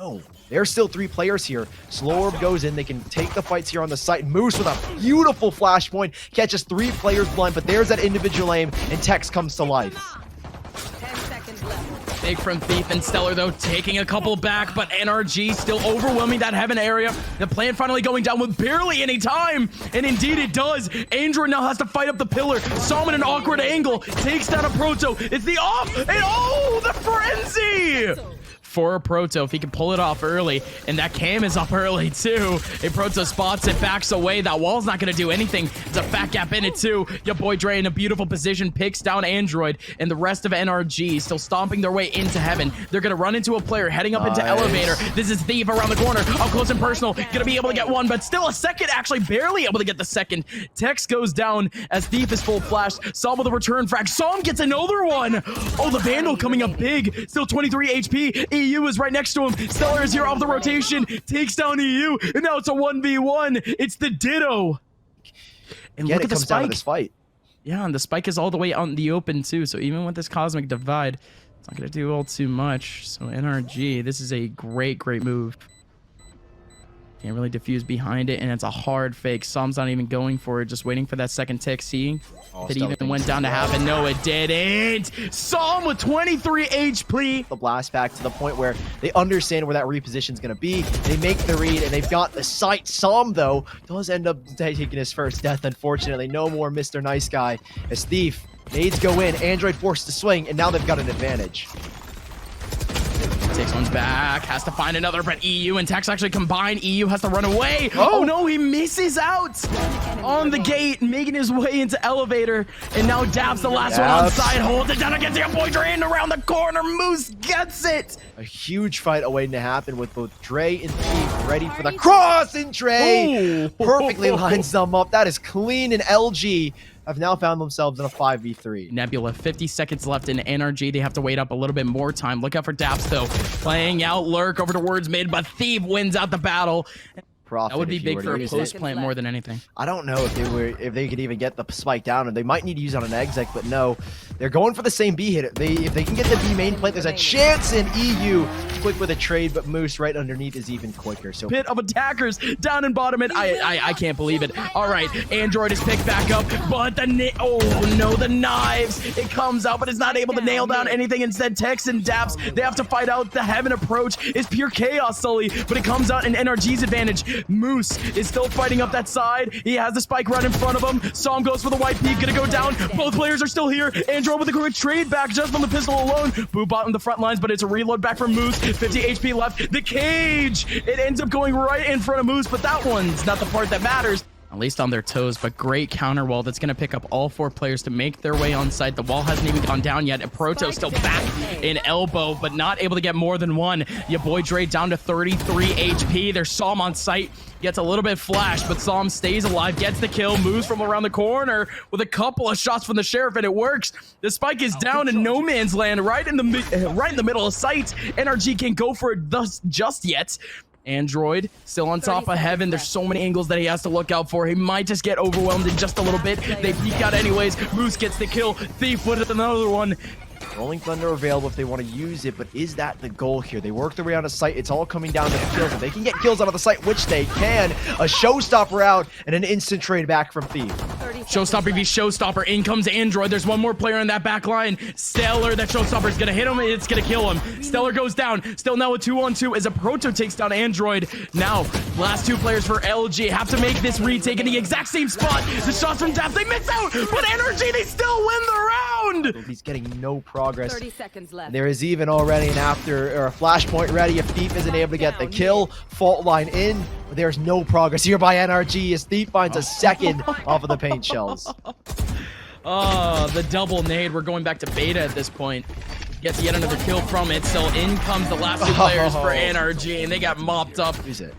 Oh, there's still 3 players here. Slow Orb goes in. They can take the fights here on the site. Moose with a beautiful flashpoint. Catches 3 players blind, but there's that individual aim, and Tex comes to life. 10 seconds left. Big from Thief and Stellar, though, taking a couple back, but NRG still overwhelming that heaven area. The plan finally going down with barely any time, and indeed it does. Android now has to fight up the pillar. Saw him in an awkward angle. Takes down a Proto. It's the off, and oh, the frenzy! For a Proto, if he can pull it off early, and that cam is up early too. A Proto spots it, backs away. That wall's not gonna do anything. It's a fat gap in it too. Yaboidre in a beautiful position picks down Android, and the rest of NRG still stomping their way into heaven. They're gonna run into a player heading up into elevator. This is Thief around the corner, up close and personal. Gonna be able to get one, but still a second, actually barely able to get the second. Tex goes down as Thief is full flashed. Saw with a return frag. Saw him gets another one. Oh, the Vandal coming up big. Still 23 HP. EU is right next to him. Stellar is here off the rotation, takes down EU, and now it's a 1v1. It's the Ditto. And look at the spike. Out of this fight. Yeah, and the spike is all the way out in the open too. So even with this Cosmic Divide, it's not going to do all too much. So NRG, this is a great move. Can't really diffuse behind it, and it's a hard fake. Som's not even going for it, just waiting for that second tick. See? It even went down to half, and no, it didn't. Som with 23 HP. The blast back to the point where they understand where that reposition is going to be. They make the read, and they've got the sight. Som, though, does end up taking his first death, unfortunately. No more Mr. Nice Guy. As Thief, nades go in, Android forced to swing, and now they've got an advantage. Takes one back, has to find another, but EU and Tex actually combine. EU has to run away. Oh no, he misses out on the gate, making his way into elevator. And now Dab's the last one on side. Holds it down against the Yaboidre, and around the corner, Moose gets it. A huge fight awaiting to happen with both Dre and Thief ready for the cross, and Dre perfectly lines them up. That is clean, and LG have now found themselves in a 5v3. Nebula, 50 seconds left in NRG. They have to wait up a little bit more time. Look out for Daps, though. Playing out Lurk over towards mid, but Thief wins out the battle. Profit, that would be big for a post plant more than anything. I don't know if they could even get the spike down, and they might need to use on an exec, but no, they're going for the same B hit. If they can get the B main plate, there's a chance in EU. Quick with a trade, but Moose right underneath is even quicker. So pit of attackers down and bottom it. I can't believe it. All right, Android is picked back up, but the knives. It comes out, but it's not able to nail down anything. Instead, Tex and Daps, they have to fight out. The heaven approach is pure chaos, Sully, but it comes out in NRG's advantage. Moose is still fighting up that side. He has the spike right in front of him. Som goes for the white peak, gonna go down. Both players are still here. Android with a quick trade back just on the pistol alone. Boobot in the front lines, but it's a reload back from Moose. 50 HP left. The cage! It ends up going right in front of Moose, but that one's not the part that matters. At least on their toes, but great counter wall that's going to pick up all 4 players to make their way on site. The wall hasn't even gone down yet. And Proto still back in elbow, but not able to get more than one. Yaboidre down to 33 HP. There's Som on site. Gets a little bit flashed, but Som stays alive, gets the kill, moves from around the corner with a couple of shots from the Sheriff, and it works. The spike is down in no man's land, right in the middle of sight. NRG can't go for it just yet. Android still on top of heaven. There's so many angles that he has to look out for. He might just get overwhelmed in just a little bit. They peek out anyways. Moose gets the kill. Thief with another one. Rolling Thunder available if they want to use it, but is that the goal here? They work their way out of sight. It's all coming down to the kills. If they can get kills out of the sight, which they can, a showstopper out and an instant trade back from Thief. Showstopper v showstopper. In comes Android. There's one more player in that back line. Stellar. That showstopper is going to hit him. It's going to kill him. Stellar goes down. Still now a 2-on-2 as a Proto takes down Android. Now, last 2 players for LG have to make this retake in the exact same spot. The shots from Daph, they miss out, but NRG, they still win the round. He's getting no progress. 30 seconds left. There is even already an a flashpoint ready if Thief isn't able to get the kill. Fault line in. But there's no progress here by NRG as Thief finds a second off of the paint shells. Oh, the double nade. We're going back to beta at this point. Gets yet another kill from it. So in comes the last 2 players for NRG, and they got mopped up. Who's it?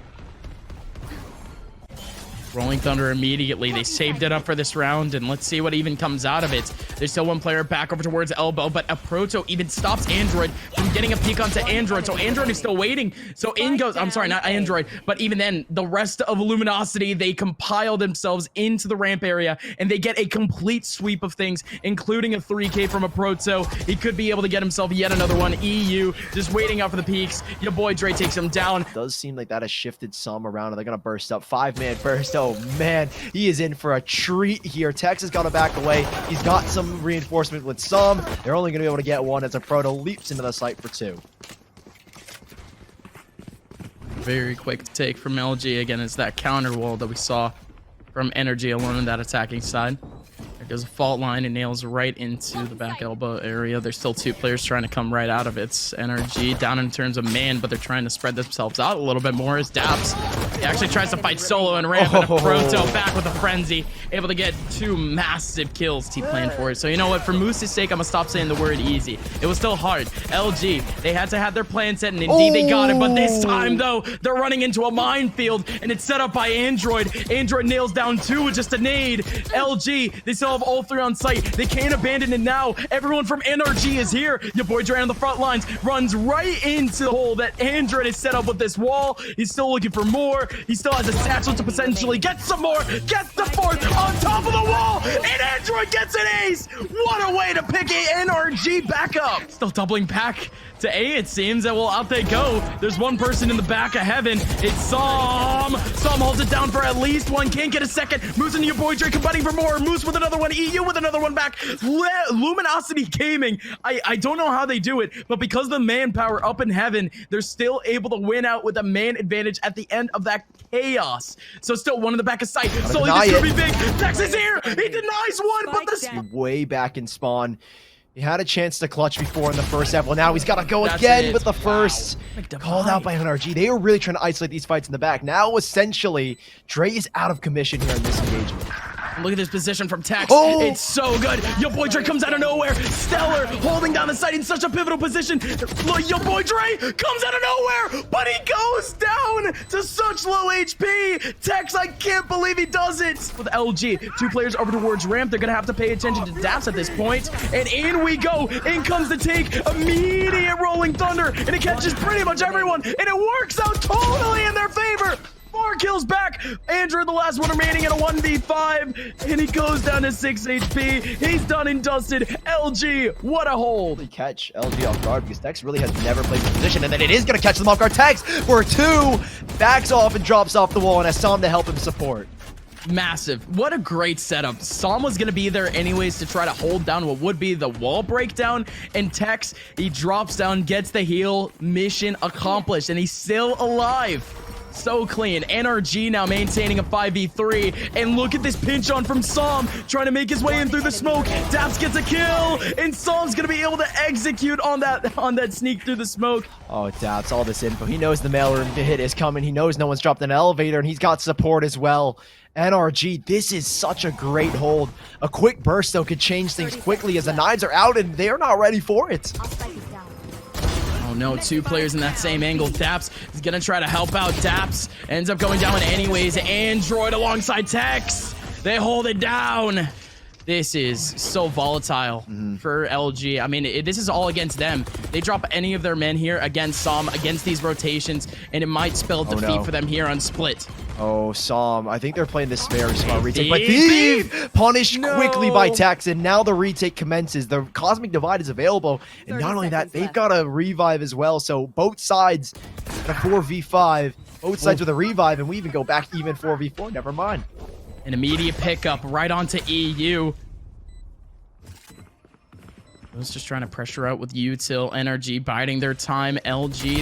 Rolling Thunder immediately. They saved it up for this round, and let's see what even comes out of it. There's still one player back over towards Elbow, but a Proto even stops Android from getting a peek onto Android. So Android is still waiting. So in goes, I'm sorry, not Android, but even then, the rest of Luminosity, they compile themselves into the ramp area, and they get a complete sweep of things, including a 3K from a Proto. He could be able to get himself yet another one. EU just waiting out for the peaks. Yaboidre takes him down. It does seem like that has shifted some around, and they're going to burst up. 5-man burst. Oh, man. He is in for a treat here. Tex has got to back away. He's got some reinforcement with some. They're only going to be able to get one as a Proto leaps into the site for 2. Very quick take from LG. Again, it's that counter wall that we saw from NRG alone in that attacking side. There goes a fault line and nails right into the back elbow area. There's still 2 players trying to come right out of it. It's NRG down in terms of man, but they're trying to spread themselves out a little bit more as Daps. He actually tries to fight solo and ramp, and a Proto back with a frenzy, able to get 2 massive kills. T-playing for it. So you know what? For Moose's sake, I'm gonna stop saying the word easy. It was still hard. LG, they had to have their plan set, and indeed they got it. But this time, though, they're running into a minefield, and it's set up by Android. Android nails down 2 with just a nade. LG, they still have all 3 on site. They can't abandon it now. Everyone from NRG is here. Yaboidre on the front lines runs right into the hole that Android has set up with this wall. He's still looking for more. He still has a satchel to potentially get some more. Gets the 4th on top of the wall, and Android gets an ace. What a way to pick a NRG back up. Still doubling back to A, it seems. That well, out they go. There's one person in the back of heaven. It's Som. Som holds it down for at least 1. Can't get a second. Moose and Yaboidre combining for more. Moose with another one. EU with another one back. Luminosity Gaming. I don't know how they do it, but because of the manpower up in heaven, they're still able to win out with a man advantage at the end of that chaos. So still one in the back of sight. Sully, this could be big. Tex is here. He denies one, but this way back in spawn. He had a chance to clutch before in the first half. Well, now he's got to go again with the first. Called out by NRG. They were really trying to isolate these fights in the back. Now, essentially, Dre is out of commission here in this engagement. Look at this position from Tex. Oh. It's so good. Yaboidre comes out of nowhere. Stellar holding down the site in such a pivotal position. Yaboidre comes out of nowhere, but he goes down to such low HP. Tex, I can't believe he does it. With LG, 2 players over towards ramp. They're going to have to pay attention to Daps at this point. And in we go. In comes the take. Immediate rolling thunder. And it catches pretty much everyone. And it works out totally in their favor. 4 kills back. Andrew, the last one remaining in a 1v5, and he goes down to 6 HP. He's done and dusted. LG, what a hold. They catch LG off guard because Tex really has never played the position, and then it is going to catch them off guard. Tex for 2, backs off and drops off the wall, and has Som to help him support. Massive. What a great setup. Som was going to be there anyways to try to hold down what would be the wall breakdown, and Tex, he drops down, gets the heal, mission accomplished, and he's still alive. So clean. NRG now maintaining a 5v3, and look at this pinch on from Som, trying to make his way in through the smoke. Daps gets a kill, and Som's gonna be able to execute on that sneak through the smoke. Oh, Daps, all this info. He knows the mailroom hit is coming. He knows no one's dropped an elevator, and he's got support as well. NRG, this is such a great hold. A quick burst, though, could change things quickly as the knives are out, and they're not ready for it. No, 2 players in that same angle. Daps is gonna try to help out. Daps ends up going down anyways. Android alongside Tex. They hold it down. This is so volatile for LG. I mean, this is all against them. They drop any of their men here against Som, against these rotations, and it might spell defeat for them here on Split. Oh, Som. I think they're playing this very smart retake. But Thief punished quickly by Tex, and now the retake commences. The Cosmic Divide is available, and not only that, they've got a revive as well. So both sides at a 4v5, both sides with a revive, and we even go back even 4v4. Never mind. An immediate pickup right onto EU. I was just trying to pressure out with Util. NRG biding their time. LG,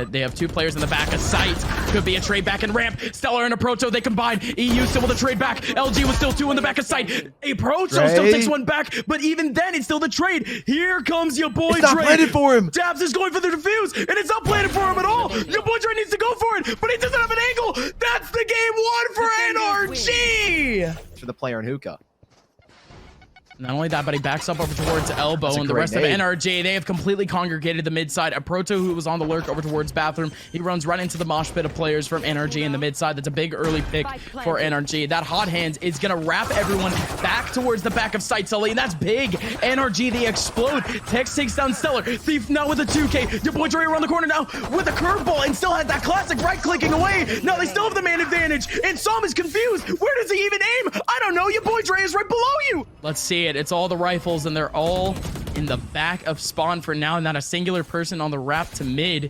they have 2 players in the back of sight. Could be a trade back and ramp. Stellar and a Proto, they combine. EU still with a trade back. LG with still 2 in the back of sight. A Proto still takes 1 back, but even then, it's still the trade. Here comes your boy Dre. It's not planted for him. Daps is going for the defuse, and it's not planted for him at all. Your boy Dre needs to go for it, but he doesn't have an angle. That's the game 1 for NRG. For the player in hookah. Not only that, but he backs up over towards elbow, That's a and the great rest nade. of NRG, they have completely congregated the mid side. A Proto who was on the lurk over towards bathroom. He runs right into the mosh pit of players from NRG in the mid side. That's a big early pick for NRG. That hot hand is gonna wrap everyone back towards the back of sight, Sully, and that's big. NRG, they explode. Tex takes down Stellar. Thief now with a 2K. Your boy Dre around the corner now with a curveball and still has that classic right clicking away. Now they still have the man advantage, and Som is confused. Where does he even aim? I don't know. Your boy Dre is right below you. Let's see it. It's all the rifles, and they're all in the back of spawn for now. Not a singular person on the wrap to mid.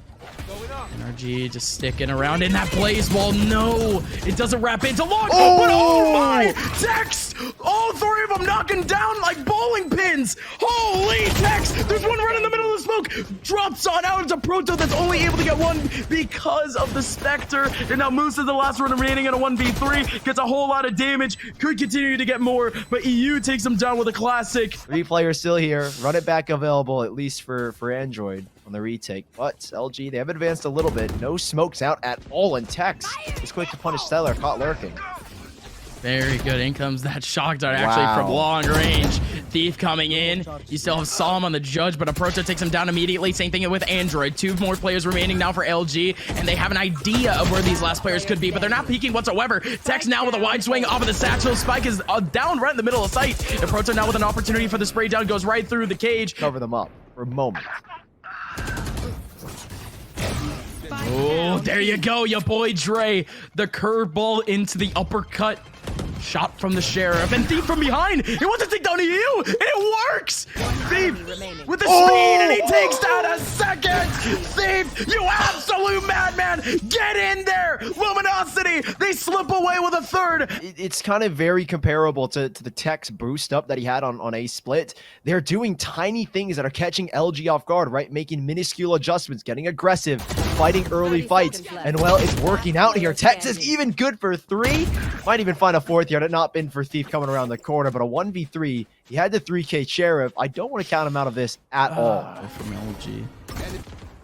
NRG just sticking around in that blaze wall. No, it doesn't wrap into long. Oh! But oh my, Tex! All three of them knocking down like bowling pins. Holy Tex! There's one right in the middle of the smoke. Drops on out into Proto that's only able to get one because of the Spectre. And now Moose is the last one remaining in a 1v3. Gets a whole lot of damage. Could continue to get more, but EU takes him down with a classic. 3 players still here. Run it back available, at least for Android on the retake. But LG, they have advanced a little bit. No smokes out at all, and Tex is quick to punish Stellar, caught lurking. Very good. In comes that shock dart actually from long range. Thief coming in. You still have Som on the judge, but Proto takes him down immediately. Same thing with Android. 2 more players remaining now for LG, and they have an idea of where these last players could be, but they're not peeking whatsoever. Tex now with a wide swing off of the satchel. Spike is down right in the middle of sight, and Proto now with an opportunity for the spray down. Goes right through the cage. Cover them up for a moment. Oh, there you go, your boy Dre. The curveball into the uppercut. Shot from the Sheriff, and Thief from behind. He wants to take down EU, and it works. Thief with the speed, and he takes down a second. Thief, you absolute madman. Get in there. Luminosity, they slip away with a third. It's kind of very comparable to the Tex boost up that he had on a split. They're doing tiny things that are catching LG off guard, right? Making minuscule adjustments, getting aggressive, fighting early fights. And well, it's working out here. Tex is even good for 3. Might even find a 4th had it not been for Thief coming around the corner, but a 1v3. He had the 3K Sheriff. I don't want to count him out of this at all. From LG.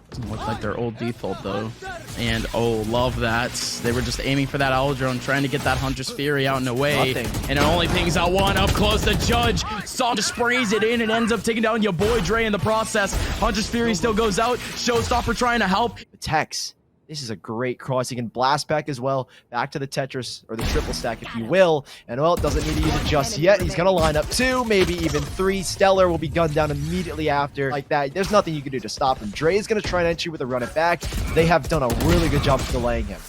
Doesn't look like their old default though. And oh, love that. They were just aiming for that owl drone, trying to get that Hunter's Fury out and away. Nothing. And it only pings out one up close. The judge just sprays it in and ends up taking down your boy Dre in the process. Hunter's Fury still goes out. Showstopper trying to help. Tex, this is a great cross. He can blast back as well. Back to the Tetris, or the triple stack, if you will. And well, doesn't need to use it just yet. He's going to line up 2, maybe even 3. Stellar will be gunned down immediately after. Like that, there's nothing you can do to stop him. Dre is going to try and enter with a run it back. They have done a really good job of delaying him.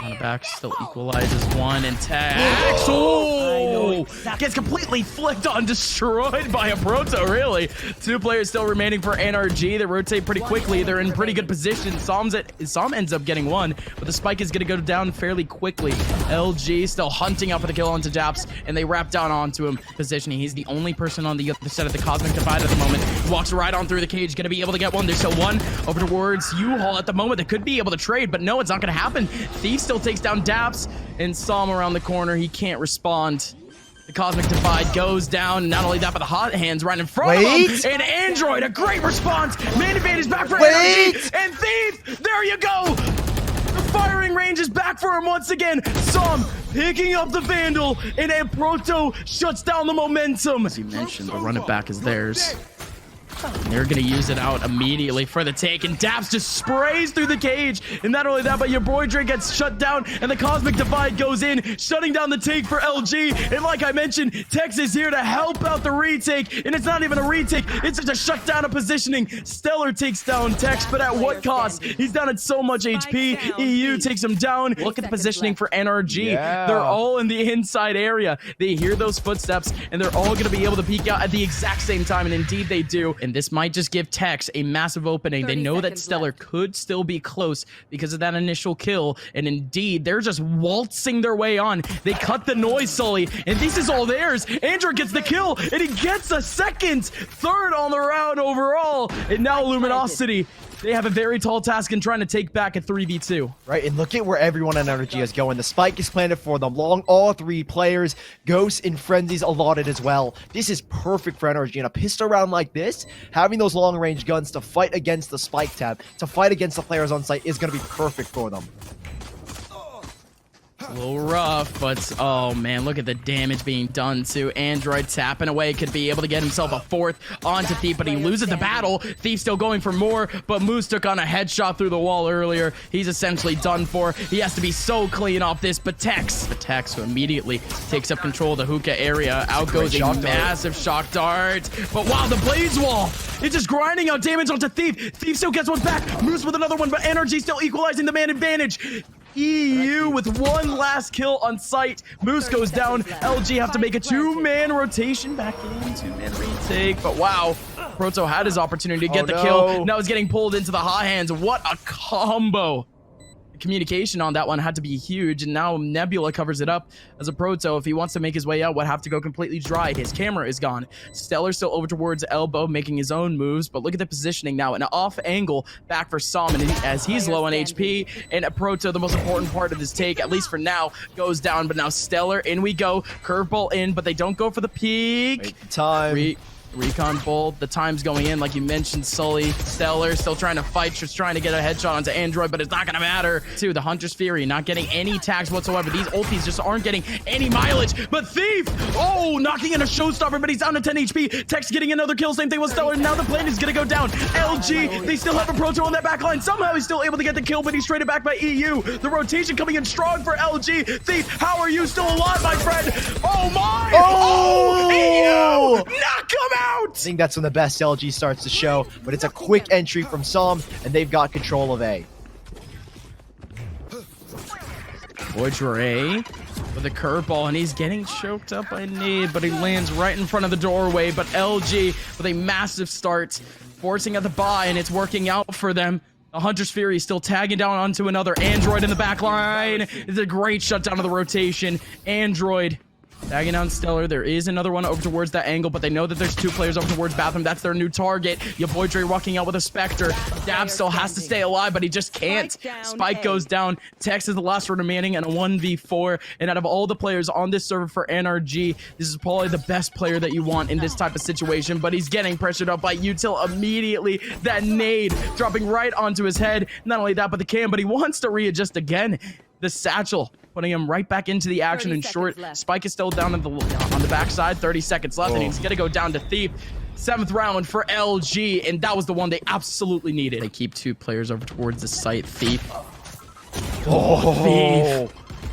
On the back, still equalizes 1, and Tex. Oh! Gets completely flicked on, destroyed by a Proto, really. 2 players still remaining for NRG. They rotate pretty quickly. They're in pretty good position. Som ends up getting 1, but the spike is going to go down fairly quickly. LG still hunting out for the kill onto Japs, and they wrap down onto him, positioning. He's the only person on the other side of the Cosmic Divide at the moment. Walks right on through the cage, going to be able to get 1. There's still 1 over towards U-Haul at the moment. They could be able to trade, but no, it's not going to happen. Thief still takes down Daps, and Som around the corner. He can't respond. The Cosmic Divide goes down. Not only that, but the hot hands right in front of him. And Android, a great response. Man advantage back for NRG. And Thief, there you go. The firing range is back for him once again. Som picking up the Vandal, and a Proto shuts down the momentum. As you mentioned, the run it back is theirs. And they're going to use it out immediately for the take, and Daps just sprays through the cage. And not only that, but your boy Dre gets shut down, and the Cosmic Divide goes in, shutting down the take for LG. And like I mentioned, Tex is here to help out the retake, and it's not even a retake, it's just a shutdown of positioning. Stellar takes down Tex, but at what cost? He's down at so much HP. EU takes him down. Look at the positioning for NRG. Yeah. They're all in the inside area. They hear those footsteps, and they're all going to be able to peek out at the exact same time, and indeed they do. And this might just give Tex a massive opening. They know that Stellar could still be close because of that initial kill, and indeed they're just waltzing their way on. They cut the noise, Sully, and this is all theirs. Andrew gets the kill, and he gets a second, 3rd on the round overall. And now Luminosity, they have a very tall task in trying to take back a 3v2. Right, and look at where everyone in NRG is going. The spike is planted for them. Long, all 3 players. Ghosts and Frenzies allotted as well. This is perfect for NRG. In a pistol round like this, having those long-range guns to fight against the spike tab, to fight against the players on site, is going to be perfect for them. A little rough, but oh man, look at the damage being done to Android. Tapping away, could be able to get himself a fourth onto Thief, but he loses the battle. Thief still going for more, but Moose took on a headshot through the wall earlier. He's essentially done for. He has to be so clean off this, but Tex who immediately takes up control of the hookah area. Out goes a massive shock dart, but wow, the blaze wall is just grinding out damage onto Thief. Thief still gets one back. Moose with another one, but NRG still equalizing the man advantage. EU with one last kill on site. Moose goes down. LG have to make a two-man rotation back in, two-man retake. But wow, Proto had his opportunity to get the kill. Now he's getting pulled into the hot hands. What a combo. The communication on that one had to be huge, and now Nebula covers it up as a Proto. If he wants to make his way out, would have to go completely dry. His camera is gone. Stellar still over towards Elbow, making his own moves, but look at the positioning now. An off angle back for Salmon as he's low on HP, and a Proto, the most important part of this take, at least for now, goes down. But now Stellar, in we go. Curveball in, but they don't go for the peak. Wait the time. Recon bolt, the time's going in, like you mentioned. Sully, Stellar still trying to fight, just trying to get a headshot onto Android, but it's not gonna matter. Too, the Hunter's Fury not getting any tags whatsoever. These ultis just aren't getting any mileage. But Thief, oh, knocking in a showstopper, but he's down to 10 HP. Tex getting another kill, same thing with Stellar. Now the plane is gonna go down. LG, they still have a Proto on that back line. Somehow he's still able to get the kill, but he's traded back by EU. The rotation coming in strong for LG. Thief, how are you still alive, my friend? Oh my! Oh, EU! Knock him out! I think that's when the best LG starts to show, but it's a quick entry from Som, and they've got control of A. Yaboidre with a curveball, and he's getting choked up by Need, but he lands right in front of the doorway. But LG with a massive start, forcing at the buy, and it's working out for them. The Hunter's Fury still tagging down onto another Android in the back line. It's a great shutdown of the rotation. Android tagging down Stellar. There is another one over towards that angle, but they know that there's two players over towards Bathroom. That's their new target. Yaboidre walking out with a Spectre. Dab still has to stay alive, but he just can't. Spike goes down. Tex is the last one remaining in a 1v4. And out of all the players on this server for NRG, this is probably the best player that you want in this type of situation, but he's getting pressured up by Util immediately. That nade dropping right onto his head. Not only that, but the cam, but he wants to readjust again. The satchel putting him right back into the action. In short, Spike is still down on the backside. 30 seconds left, and he's gonna go down to Thief. 7th round for LG, and that was the one they absolutely needed. They keep two players over towards the site. Thief. Thief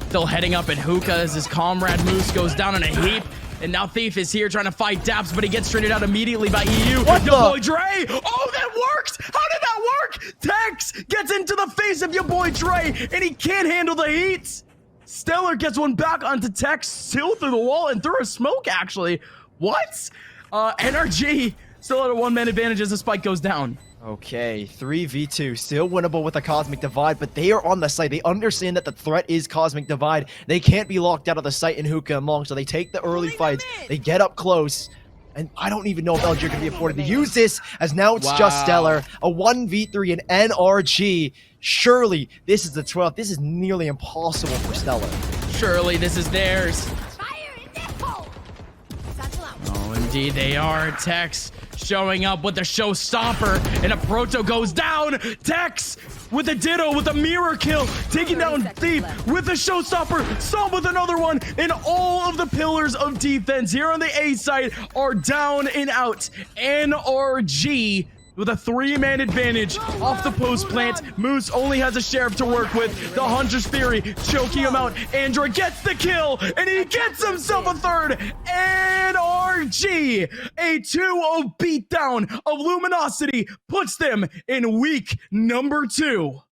still heading up in hookah as his comrade Moose goes down in a heap. And now Thief is here trying to fight Daps, but he gets traded out immediately by EU. Yaboidre! Oh, that worked! How did that work? Tex gets into the face of Yaboidre, and he can't handle the heat. Stellar gets one back onto Tex, still through the wall and through a smoke, actually. What? NRG still at a one-man advantage as the spike goes down. Okay, 3v2, still winnable with a Cosmic Divide, but they are on the site. They understand that the threat is Cosmic Divide. They can't be locked out of the site in hookah among, so they take the early fights. They get up close, and I don't even know if LG can be afforded to use this, as now it's just Stellar. A 1v3 in NRG. Surely, this is the 12th. This is nearly impossible for Stellar. Surely, this is theirs. Oh, indeed they are. Tex showing up with the showstopper, and a Proto goes down. Tex with a ditto, with a mirror kill, taking down Thief with a showstopper. Some with another one, and all of the pillars of defense here on the A side are down and out. NRG with a 3-man advantage off the post plant. Moose only has a sheriff to work with. The Hunter's Fury choking him out. Android gets the kill, and he gets himself a third. NRG, a 2-0 beatdown of Luminosity, puts them in week number 2.